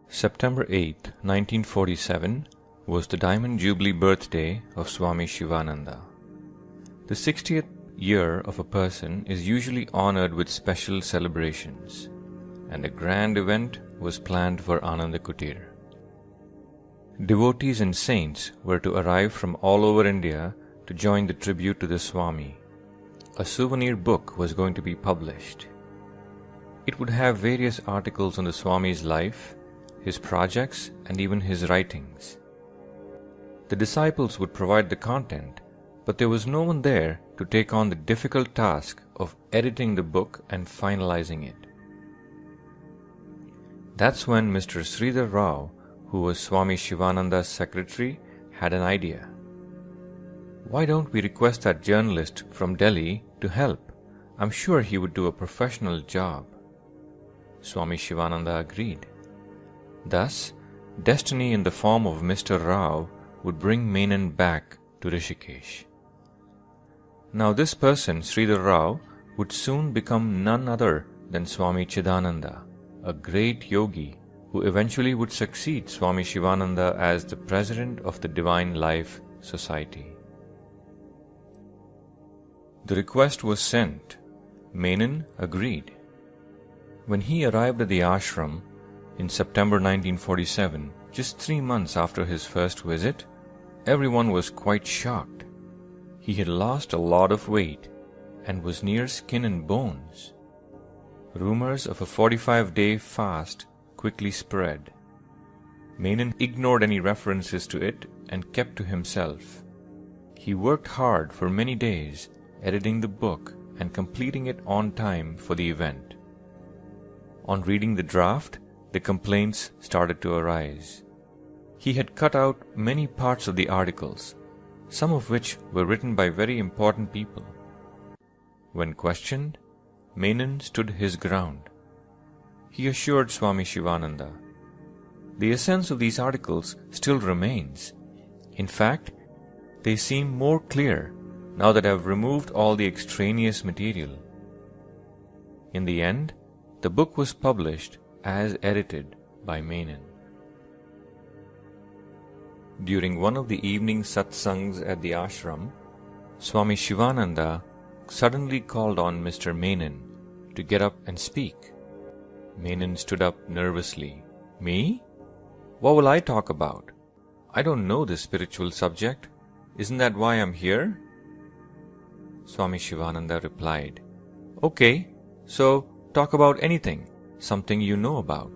September 8, 1947 was the Diamond Jubilee birthday of Swami Shivananda. The 60th year of a person is usually honored with special celebrations, and a grand event was planned for Ananda Kutir. Devotees and saints were to arrive from all over India to join the tribute to the Swami. A souvenir book was going to be published. It would have various articles on the Swami's life, his projects, and even his writings. The disciples would provide the content, but there was no one there to take on the difficult task of editing the book and finalizing it. That's when Mr. Sridhar Rao, who was Swami Shivananda's secretary, had an idea. Why don't we request that journalist from Delhi to help? I'm sure he would do a professional job. Swami Shivananda agreed. Thus, destiny in the form of Mr. Rao would bring Menon back to Rishikesh. Now this person, Sridhar Rao, would soon become none other than Swami Chidananda, a great yogi who eventually would succeed Swami Shivananda as the president of the Divine Life Society. The request was sent. Menon agreed. When he arrived at the ashram in September 1947, just 3 months after his first visit, everyone was quite shocked. He had lost a lot of weight and was near skin and bones. Rumors of a 45-day fast quickly spread. Menon ignored any references to it and kept to himself. He worked hard for many days, editing the book and completing it on time for the event. On reading the draft, the complaints started to arise. He had cut out many parts of the articles, some of which were written by very important people. When questioned, Menon stood his ground. He assured Swami Shivananda, "The essence of these articles still remains. In fact, they seem more clear now that I have removed all the extraneous material." In the end, the book was published as edited by Menon. During one of the evening satsangs at the ashram, Swami Shivananda suddenly called on Mr. Menon to get up and speak. Menon stood up nervously. "Me? What will I talk about? I don't know this spiritual subject. Isn't that why I'm here?" Swami Shivananda replied, "Okay, so talk about anything, something you know about,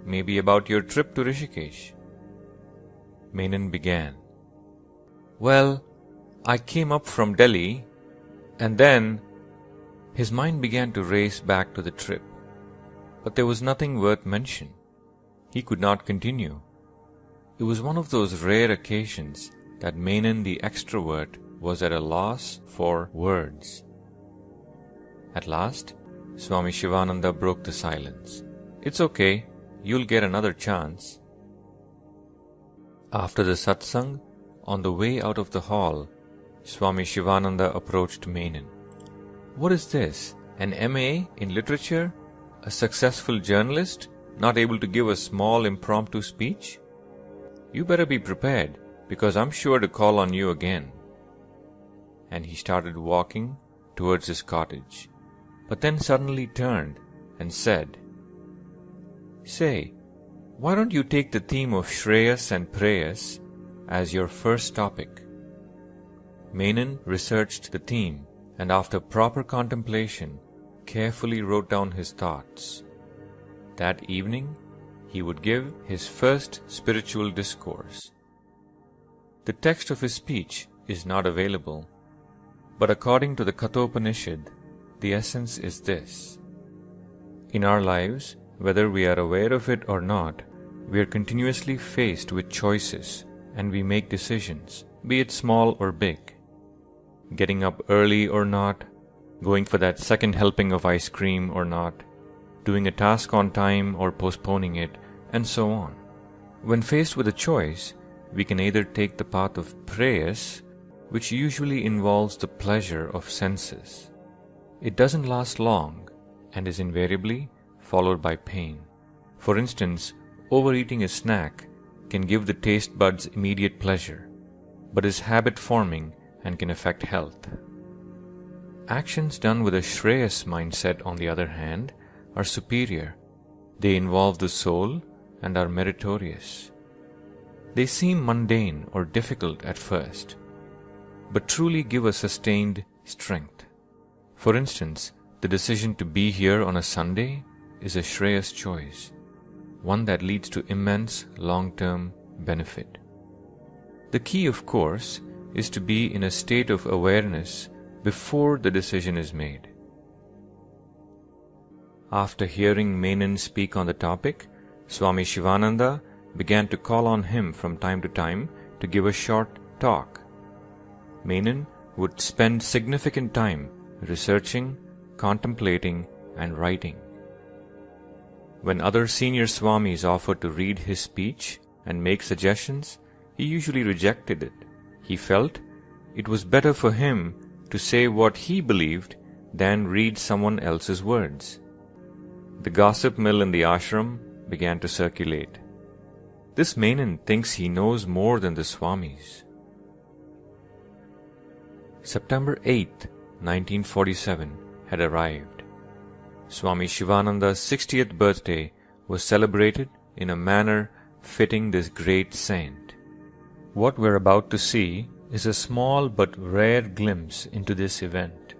maybe about your trip to Rishikesh." Menon began, "Well, I came up from Delhi, and then..." His mind began to race back to the trip, but there was nothing worth mention. He could not continue. It was one of those rare occasions that Menon the extrovert was at a loss for words. At last, Swami Shivananda broke the silence. "It's okay, you'll get another chance." After the satsang, on the way out of the hall, Swami Shivananda approached Menon. "What is this? An MA in literature? A successful journalist, not able to give a small impromptu speech? You better be prepared, because I'm sure to call on you again." And he started walking towards his cottage, but then suddenly turned and said, "Say, why don't you take the theme of Shreyas and Preyas as your first topic?" Menon researched the theme and after proper contemplation carefully wrote down his thoughts. That evening he would give his first spiritual discourse. The text of his speech is not available, but according to the Kathopanishad, the essence is this: in our lives, whether we are aware of it or not, we are continuously faced with choices and we make decisions, be it small or big. Getting up early or not, going for that second helping of ice cream or not, doing a task on time or postponing it, and so on. When faced with a choice, we can either take the path of preyas, which usually involves the pleasure of senses. It doesn't last long and is invariably followed by pain. For instance, overeating a snack can give the taste buds immediate pleasure, but is habit-forming and can affect health. Actions done with a Shreyas mindset, on the other hand, are superior. They involve the soul and are meritorious. They seem mundane or difficult at first, but truly give a sustained strength. For instance, the decision to be here on a Sunday is a Shreyas choice, one that leads to immense long-term benefit. The key, of course, is to be in a state of awareness before the decision is made. After hearing Menon speak on the topic, Swami Shivananda began to call on him from time to time to give a short talk. Menon would spend significant time researching, contemplating, and writing. When other senior Swamis offered to read his speech and make suggestions, he usually rejected it. He felt it was better for him to say what he believed than read someone else's words. The gossip mill in the ashram began to circulate. This Menon thinks he knows more than the Swamis. September 8th, 1947 had arrived. Swami Shivananda's 60th birthday was celebrated in a manner fitting this great saint. What we're about to see is a small but rare glimpse into this event.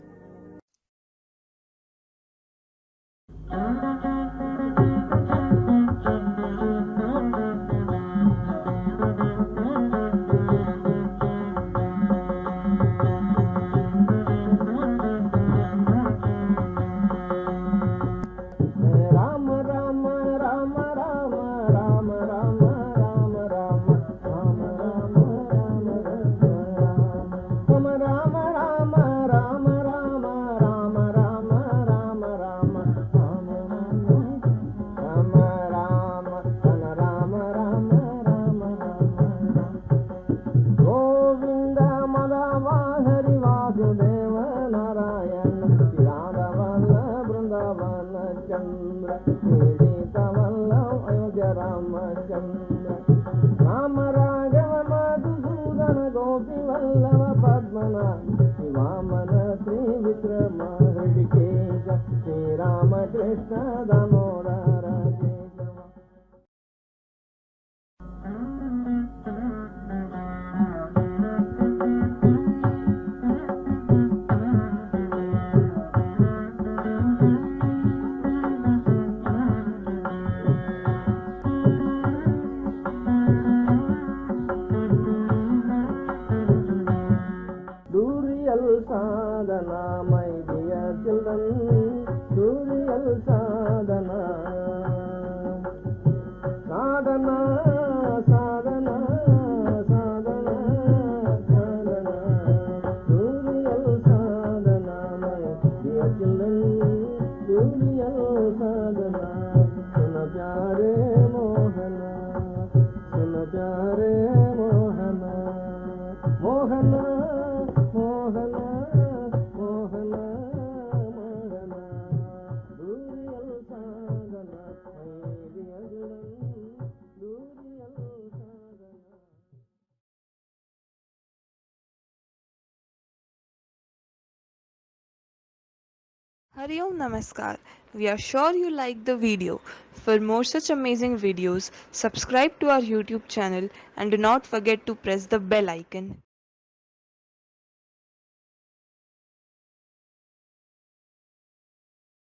Hari Om Namaskar. We are sure you liked the video. For more such amazing videos, subscribe to our YouTube channel and do not forget to press the bell icon.